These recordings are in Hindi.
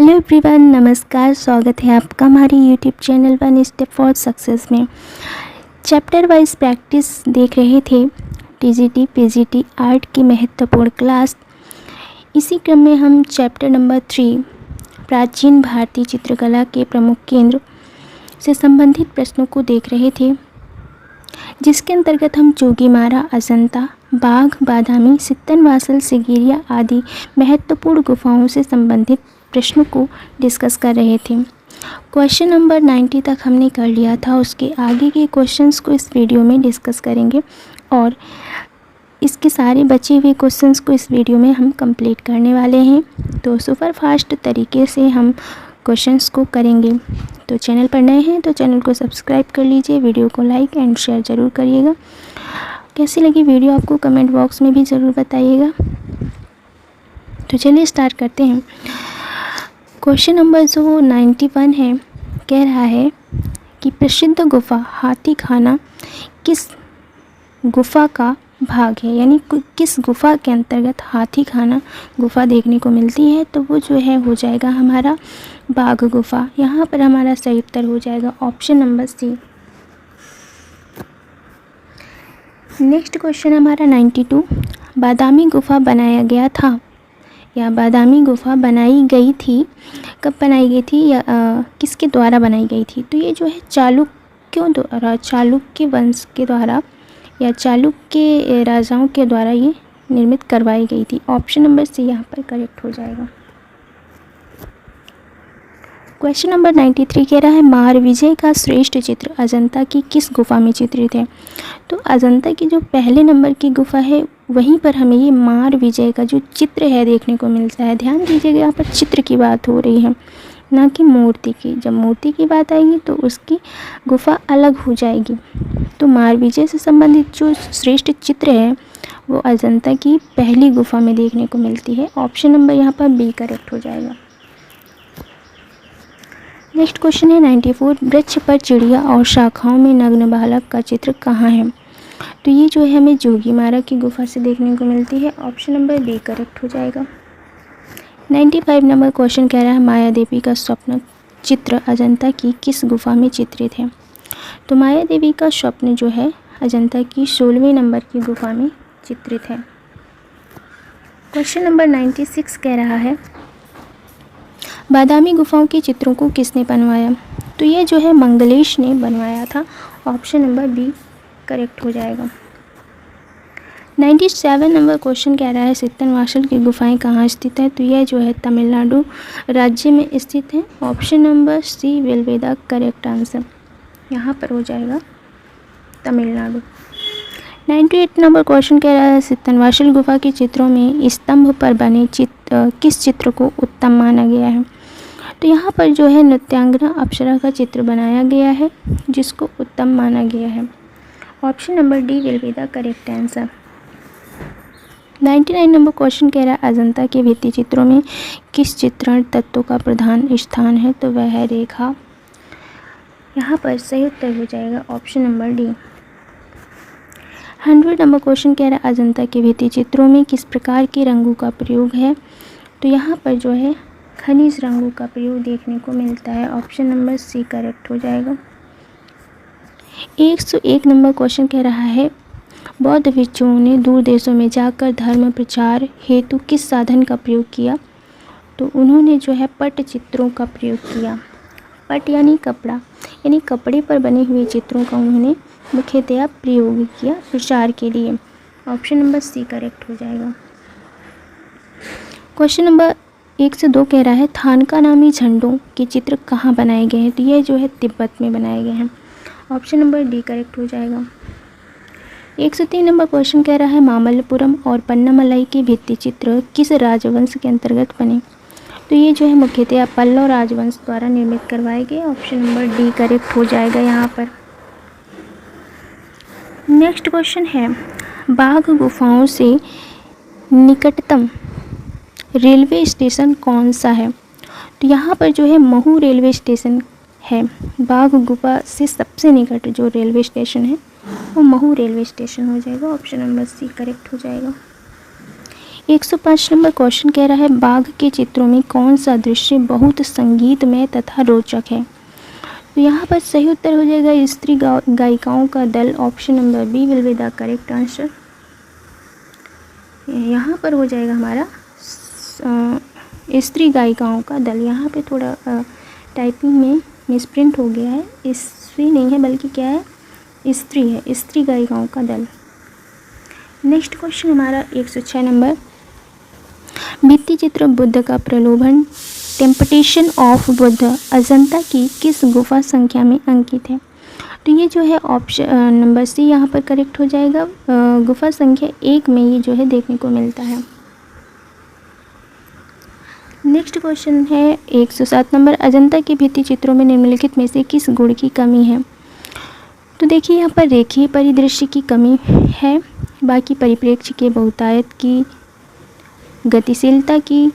हेलो एवरीवन, नमस्कार। स्वागत है आपका हमारे YouTube channel one step for success में। चैप्टर वाइज प्रैक्टिस देख रहे थे टीजीटी पीजीटी आर्ट की महत्वपूर्ण क्लास। इसी क्रम में हम चैप्टर नंबर 3 प्राचीन भारतीय चित्रकला के प्रमुख केंद्र से संबंधित प्रश्नों को देख रहे थे, जिसके अंतर्गत हम जोगीमारा, अजंता, बाघ, बादामी, सित्तनवासल, सिगिरिया आदि महत्वपूर्ण गुफाओं से संबंधित प्रश्नों को डिस्कस कर रहे थे। क्वेश्चन नंबर 90 तक हमने कर लिया था। उसके आगे के क्वेश्चंस को इस वीडियो में डिस्कस करेंगे और इसके सारे बचे हुए क्वेश्चंस को इस वीडियो में हम कंप्लीट करने वाले हैं। तो सुपर फास्ट तरीके से हम क्वेश्चंस को करेंगे। तो चैनल पर नए हैं तो चैनल को सब्सक्राइब कर लीजिए, वीडियो को लाइक एंड शेयर ज़रूर करिएगा। कैसी लगी वीडियो आपको कमेंट बॉक्स में भी ज़रूर बताइएगा। तो चलिए स्टार्ट करते हैं। क्वेश्चन नंबर जो 91 है, कह रहा है कि प्रसिद्ध गुफा हाथी खाना किस गुफा का भाग है, यानी किस गुफा के अंतर्गत हाथी खाना गुफा देखने को मिलती है। तो वो जो है हो जाएगा हमारा बाघ गुफा। यहाँ पर हमारा सही उत्तर हो जाएगा option number C. Next question हमारा 92, बादामी गुफा बनाया गया था या बादामी गुफा बनाई गई थी, कब बनाई गई थी या किसके द्वारा बनाई गई थी। तो ये जो है चालुक्यों द्वारा, चालुक्य वंश के द्वारा या चालुक्य राजाओं के द्वारा ये निर्मित करवाई गई थी। ऑप्शन नंबर सी यहाँ पर करेक्ट हो जाएगा। क्वेश्चन नंबर 93 कह रहा है महारविजय का श्रेष्ठ चित्र अजंता की किस गुफा में चित्रित है। तो अजंता की जो पहले नंबर की गुफा है वहीं पर हमें ये महारविजय का जो चित्र है देखने को मिलता है। ध्यान दीजिएगा, यहाँ पर चित्र की बात हो रही है, ना कि मूर्ति की। जब मूर्ति की बात आएगी तो उसकी गुफा अलग हो जाएगी। तो महारविजय से संबंधित जो श्रेष्ठ चित्र है वो अजंता की पहली गुफा में देखने को मिलती है। ऑप्शन नंबर यहाँ पर बी करेक्ट हो जाएगा। नेक्स्ट क्वेश्चन है 94, वृक्ष पर चिड़िया और शाखाओं में नग्न बालक का चित्र कहाँ है। तो ये जो है हमें जोगीमारा की गुफा से देखने को मिलती है। ऑप्शन नंबर बी करेक्ट हो जाएगा। 95 नंबर क्वेश्चन कह रहा है माया देवी का स्वप्न चित्र अजंता की किस गुफा में चित्रित है। तो माया देवी का स्वप्न जो है अजंता की 16वें नंबर की गुफा में चित्रित है। क्वेश्चन नंबर 96 कह रहा है बादामी गुफाओं के चित्रों को किसने बनवाया। तो ये जो है मंगलेश ने बनवाया था। ऑप्शन नंबर बी करेक्ट हो जाएगा। 97 नंबर क्वेश्चन कह रहा है सित्तनवासल की गुफाएं कहाँ स्थित है। तो यह जो है तमिलनाडु राज्य में स्थित है। Option number C will be the correct answer. यहाँ पर हो जाएगा तमिलनाडु। 98 नंबर क्वेश्चन कह रहा है सित्तनवासल गुफा के चित्रों में स्तंभ पर बने किस चित्र को उत्तम माना गया है। तो यहाँ पर जो है नृत्यांगना अप्सरा का चित्र बनाया गया है जिसको उत्तम माना गया है। Option number D will be the correct answer. 99 number question कह रहा है अजंता के भित्ति चित्रों में किस चित्रण तत्व का प्रधान स्थान है। तो वह है रेखा। यहाँ पर सही उत्तर हो जाएगा option number D. 100 number question कह रहा है अजंता के भित्ति चित्रों में किस प्रकार के रंगों का प्रयोग है। तो यहाँ पर जो है खनिज रंगों का प्रयोग देखने को मिलता है। ऑप्शन नंबर सी करेक्ट हो जाएगा। 101 नंबर क्वेश्चन कह रहा है बौद्ध भिक्षुओं ने दूर देशों में जाकर धर्म प्रचार हेतु किस साधन का प्रयोग किया। तो उन्होंने जो है पट चित्रों का प्रयोग किया। पट यानी कपड़ा, यानी कपड़े पर बने हुए चित्रों का उन्होंने मुख्यतया प्रयोग किया प्रचार के लिए। ऑप्शन नंबर सी करेक्ट हो जाएगा। क्वेश्चन नंबर 102 कह रहा है थानका नामी झंडों के चित्र कहाँ बनाए गए हैं। तो यह जो है तिब्बत में बनाए गए हैं। ऑप्शन नंबर डी करेक्ट हो जाएगा। 103 नंबर क्वेश्चन कह रहा है मामल्लपुरम और पन्नामलाई के भित्ति चित्र किस राजवंश के अंतर्गत बने। तो ये जो है मुख्यतः पल्लव राजवंश द्वारा निर्मित करवाए गए। ऑप्शन नंबर डी करेक्ट हो जाएगा यहाँ पर। नेक्स्ट क्वेश्चन है बाघ गुफाओं से निकटतम रेलवे स्टेशन कौन सा है। तो यहाँ पर जो है महू रेलवे स्टेशन है। बाघ गुफा से सबसे निकट जो रेलवे स्टेशन है वो महू रेलवे स्टेशन हो जाएगा। ऑप्शन नंबर सी करेक्ट हो जाएगा। 105 नंबर क्वेश्चन कह रहा है बाघ के चित्रों में कौन सा दृश्य बहुत संगीतमय तथा रोचक है। तो यहाँ पर सही उत्तर हो जाएगा स्त्री गायिकाओं का दल। Option number B will be the correct answer. यहाँ पर हो जाएगा हमारा स्त्री गायिकाओं का दल। यहाँ पे थोड़ा टाइपिंग में मिसप्रिंट हो गया है, स्त्री नहीं है बल्कि क्या है, स्त्री है, स्त्री गायिकाओं का दल। नेक्स्ट क्वेश्चन हमारा 106 नंबर, भित्ति चित्र बुद्ध का प्रलोभन टेम्पटेशन ऑफ बुद्ध अजंता की किस गुफा संख्या में अंकित है। तो ये जो है ऑप्शन नंबर सी यहाँ पर करेक्ट हो जाएगा। गुफा संख्या 1 में ये जो है देखने को मिलता है। नेक्स्ट क्वेश्चन है 107 नंबर, अजंता के भित्ति चित्रों में निम्नलिखित में से किस गुण की कमी है। तो देखिए यहाँ पर रेखीय परिदृश्य की कमी है, बाकी परिप्रेक्ष्य के बहुतायत की, गतिशीलता की,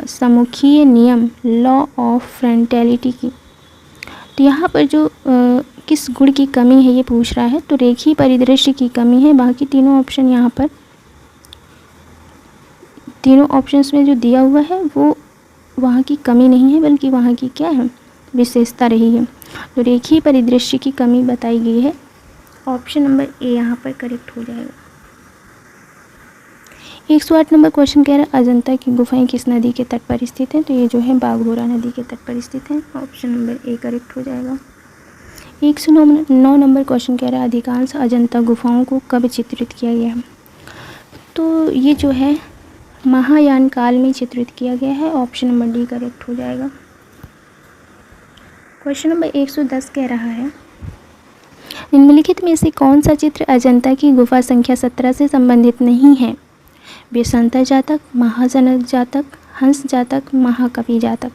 सम्मुखीय नियम लॉ ऑफ फ्रंटैलिटी की। तो यहाँ पर जो किस गुण की कमी है ये पूछ रहा है, तो रेखीय परिदृश्य की कमी है। बाकी तीनों ऑप्शन यहाँ पर, तीनों ऑप्शंस में जो दिया हुआ है वो वहाँ की कमी नहीं है बल्कि वहाँ की क्या है, विशेषता रही है। तो रेखीय परिदृश्य की कमी बताई गई है। ऑप्शन नंबर ए यहाँ पर करेक्ट हो जाएगा। 108 नंबर क्वेश्चन कह रहा है अजंता की गुफाएं किस नदी के तट पर स्थित हैं। तो ये जो है बाघोरा नदी के तट पर स्थित है। ऑप्शन नंबर ए करेक्ट हो जाएगा। 109 नंबर क्वेश्चन कह रहा है अधिकांश अजंता गुफाओं को कब चित्रित किया गया है। तो ये जो है महायान काल में चित्रित किया गया है। ऑप्शन नंबर डी करेक्ट हो जाएगा। क्वेश्चन नंबर 110 कह रहा है निम्नलिखित में से कौन सा चित्र अजंता की गुफा संख्या 17 से संबंधित नहीं है। व्यसंतर जातक, महाजनक जातक, हंस जातक, महाकवि जातक।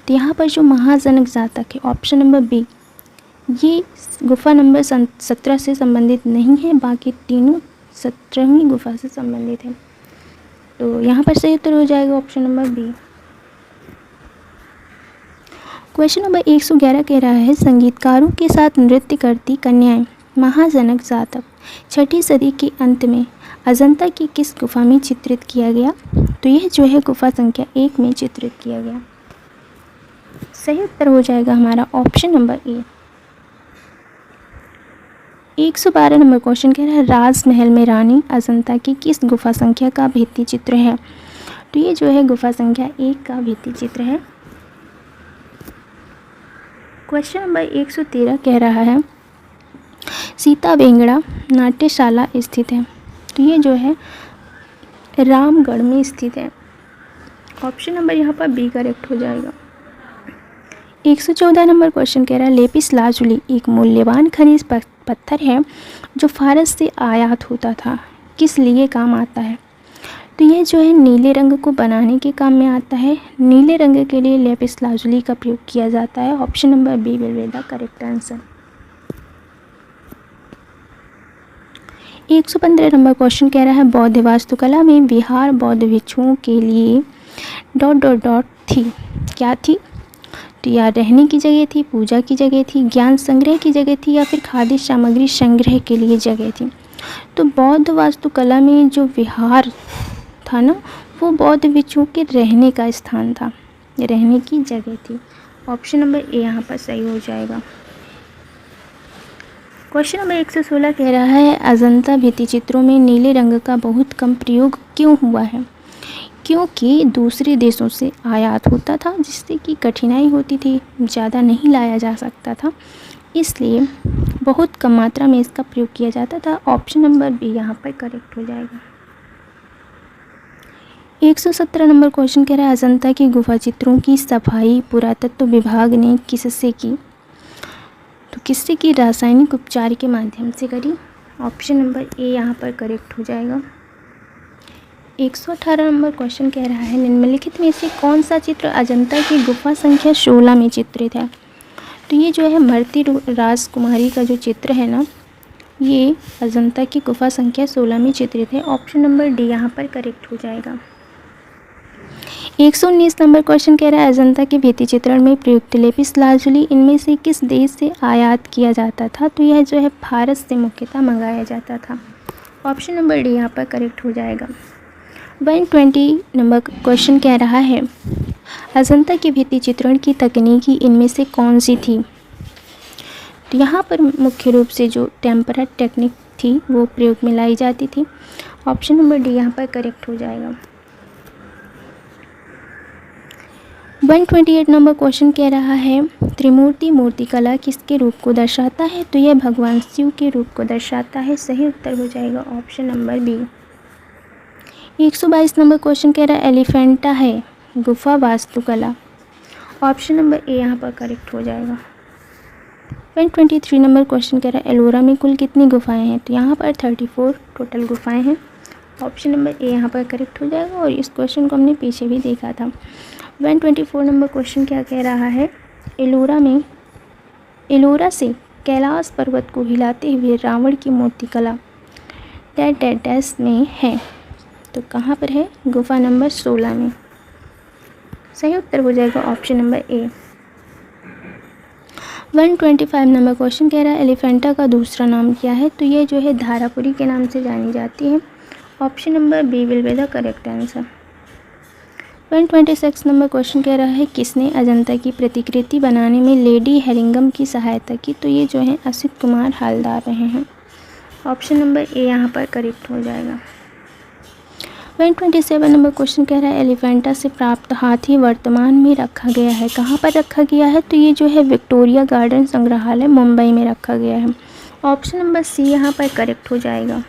तो यहाँ पर जो महाजनक जातक है ऑप्शन नंबर बी, ये गुफा नंबर 17 से संबंधित नहीं है, बाकी तीनों 17वीं गुफा से संबंधित है। तो यहाँ पर सही उत्तर हो जाएगा option number B. Question number 111 कह रहा है संगीतकारों के साथ नृत्य करती कन्याएं महाजनक जातक 6ठी सदी के अंत में अजंता की किस गुफा में चित्रित किया गया। तो यह जो है गुफा संख्या 1 में चित्रित किया गया। सही उत्तर हो जाएगा हमारा option number A. 112 number question कह रहा है राजमहल में रानी अजंता की किस गुफा संख्या का भित्ति चित्र है। तो ये जो है गुफा संख्या 1 का भित्ति चित्र है। क्वेश्चन नंबर 113 कह रहा है सीता वेंगड़ा नाट्यशाला स्थित है। तो ये जो है रामगढ़ में स्थित है। ऑप्शन नंबर यहाँ पर बी करेक्ट हो जाएगा। 114 नंबर क्वेश्चन कह रहा है लेपिस लाजुली एक मूल्यवान खनिज पत्थर है जो फारस से आयात होता था, किस लिए काम आता है। तो यह जो है नीले रंग को बनाने के काम में आता है। नीले रंग के लिए लेपिस लाजुली का प्रयोग किया जाता है। Option number B will be the correct answer. 115 number question कह रहा है बौद्ध वास्तुकला में विहार बौद्ध भिक्षुओं के लिए ... थी, क्या थी। तो या रहने की जगह थी, पूजा की जगह थी, ज्ञान संग्रह की जगह थी, या फिर खाद्य सामग्री संग्रह के लिए जगह थी। तो बौद्ध वास्तुकला में जो विहार था ना, वो बौद्ध भिक्षुओं के रहने का स्थान था, रहने की जगह थी। ऑप्शन नंबर ए यहाँ पर सही हो जाएगा। क्वेश्चन नंबर 116 कह रहा है अजंता भित्ति चित्रों में नीले रंग का बहुत कम प्रयोग क्यों हुआ है। क्योंकि दूसरे देशों से आयात होता था जिससे कि कठिनाई होती थी, ज़्यादा नहीं लाया जा सकता था, इसलिए बहुत कम मात्रा में इसका प्रयोग किया जाता था। ऑप्शन नंबर बी यहाँ पर करेक्ट हो जाएगा। 117 नंबर क्वेश्चन कह रहा है अजंता की गुफा चित्रों की सफाई पुरातत्व विभाग ने किससे की। तो किससे की, रासायनिक उपचार के माध्यम से करी। ऑप्शन नंबर ए यहाँ पर करेक्ट हो जाएगा। 118 नंबर क्वेश्चन कह रहा है निम्नलिखित में से कौन सा चित्र अजंता की गुफा संख्या 16 में चित्रित है। तो ये जो है मर्ती राजकुमारी का जो चित्र है ना, ये अजंता की गुफा संख्या 16 में चित्रित है। ऑप्शन नंबर डी यहाँ पर करेक्ट हो जाएगा। 119 नंबर क्वेश्चन कह रहा है अजंता के भित्ति चित्रण में प्रयुक्त लेपिस लाजुली इनमें से किस देश से आयात किया जाता था। तो यह जो है भारत से मुख्यतः मंगाया जाता था। ऑप्शन नंबर डी यहाँ पर करेक्ट हो जाएगा। 120 नंबर क्वेश्चन कह रहा है अजंता के भित्ति चित्रण की तकनीकी इनमें से कौन सी थी। तो यहाँ पर मुख्य रूप से जो टेम्परेट टेक्निक थी वो प्रयोग में लाई जाती थी। ऑप्शन नंबर डी यहाँ पर करेक्ट हो जाएगा। 128 नंबर क्वेश्चन कह रहा है त्रिमूर्ति मूर्तिकला किसके रूप को दर्शाता है। तो यह भगवान शिव के रूप को दर्शाता है। सही उत्तर हो जाएगा option number B. 122 number question कह रहा है एलिफेंटा है गुफा वास्तुकला। ऑप्शन नंबर ए यहाँ पर करेक्ट हो जाएगा। 123 नंबर क्वेश्चन कह रहा है एलोरा में कुल कितनी गुफाएं हैं। तो यहाँ पर 34 टोटल गुफाएं हैं। ऑप्शन नंबर ए यहाँ पर करेक्ट हो जाएगा और इस क्वेश्चन को हमने पीछे भी देखा था। 124 नंबर क्वेश्चन क्या कह रहा है एलोरा से कैलाश पर्वत को हिलाते हुए रावण की मूर्तिकला डैश में है। तो कहाँ पर है, गुफा नंबर 16 में। सही उत्तर हो जाएगा option number A. 125 number question कह रहा है एलिफेंटा का दूसरा नाम क्या है। तो ये जो है धारापुरी के नाम से जानी जाती है। Option number B will be the correct answer. 126 number question कह रहा है किसने अजंता की प्रतिकृति बनाने में लेडी हेरिंगम की सहायता की। तो ये जो है असित कुमार हालदार रहे हैं। ऑप्शन नंबर ए यहाँ पर करेक्ट हो जाएगा। 127 नंबर क्वेश्चन कह रहा है एलिफेंटा से प्राप्त हाथी वर्तमान में रखा गया है। कहाँ पर रखा गया है। तो ये जो है विक्टोरिया गार्डन संग्रहालय मुंबई में रखा गया है। ऑप्शन नंबर सी यहाँ पर करेक्ट हो जाएगा।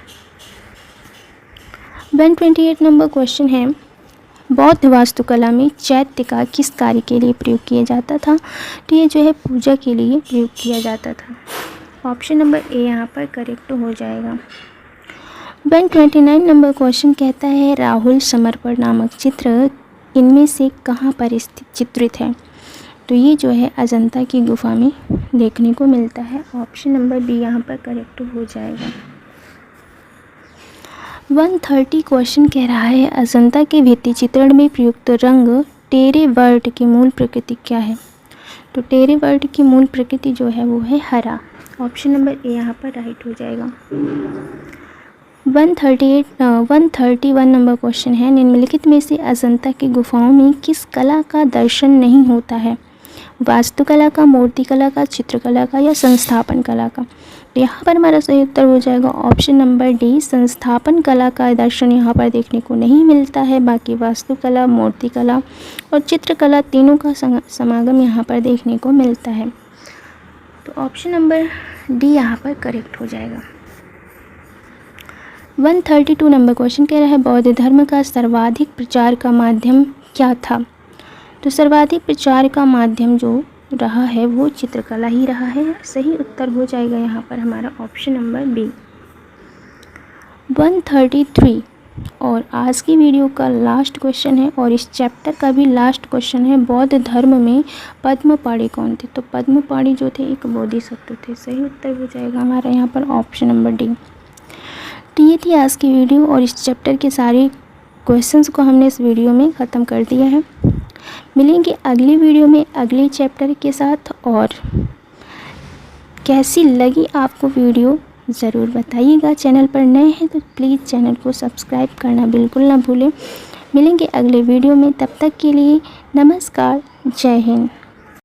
128 नंबर क्वेश्चन है बौद्ध वास्तुकला में चैत्य का किस कार्य के लिए प्रयोग किया जाता था। तो ये जो है पूजा के लिए प्रयोग किया जाता था। ऑप्शन नंबर ए यहाँ पर करेक्ट हो जाएगा। 129 नंबर क्वेश्चन कहता है राहुल समर्पण नामक चित्र इनमें से कहाँ पर चित्रित है। तो ये जो है अजंता की गुफा में देखने को मिलता है। ऑप्शन नंबर बी यहाँ पर करेक्ट हो जाएगा। 130 क्वेश्चन कह रहा है अजंता के भित्ति चित्रण में प्रयुक्त रंग टेरे वर्ड की मूल प्रकृति क्या है। तो टेरे वर्ड की मूल प्रकृति जो है वो है हरा। ऑप्शन नंबर ए यहाँ पर राइट हो जाएगा। 131 नंबर क्वेश्चन है निम्नलिखित में से अजंता की गुफाओं में किस कला का दर्शन नहीं होता है। वास्तुकला का, मूर्तिकला का, चित्रकला का या संस्थापन कला का। तो यहाँ पर हमारा सही उत्तर हो जाएगा ऑप्शन नंबर डी। संस्थापन कला का दर्शन यहाँ पर देखने को नहीं मिलता है। बाकी वास्तुकला, मूर्तिकला और चित्रकला तीनों का समागम यहाँ पर देखने को मिलता है। तो ऑप्शन नंबर डी यहाँ पर करेक्ट हो जाएगा। 132 नंबर क्वेश्चन कह रहा है बौद्ध धर्म का सर्वाधिक प्रचार का माध्यम क्या था। तो सर्वाधिक प्रचार का माध्यम जो रहा है वो चित्रकला ही रहा है। सही उत्तर हो जाएगा यहाँ पर हमारा ऑप्शन नंबर बी। 133 और आज की वीडियो का लास्ट क्वेश्चन है और इस चैप्टर का भी लास्ट क्वेश्चन है बौद्ध धर्म में पद्मपाणि कौन थे। तो पद्मपाणि जो थे एक बोधिसत्व थे। सही उत्तर हो जाएगा हमारा यहाँ पर ऑप्शन नंबर डी। तो ये थी आज की वीडियो और इस चैप्टर के सारे क्वेश्चंस को हमने इस वीडियो में ख़त्म कर दिया है। मिलेंगे अगली वीडियो में अगले चैप्टर के साथ। और कैसी लगी आपको वीडियो ज़रूर बताइएगा। चैनल पर नए हैं तो प्लीज़ चैनल को सब्सक्राइब करना बिल्कुल ना भूलें। मिलेंगे अगले वीडियो में, तब तक के लिए नमस्कार, जय हिंद।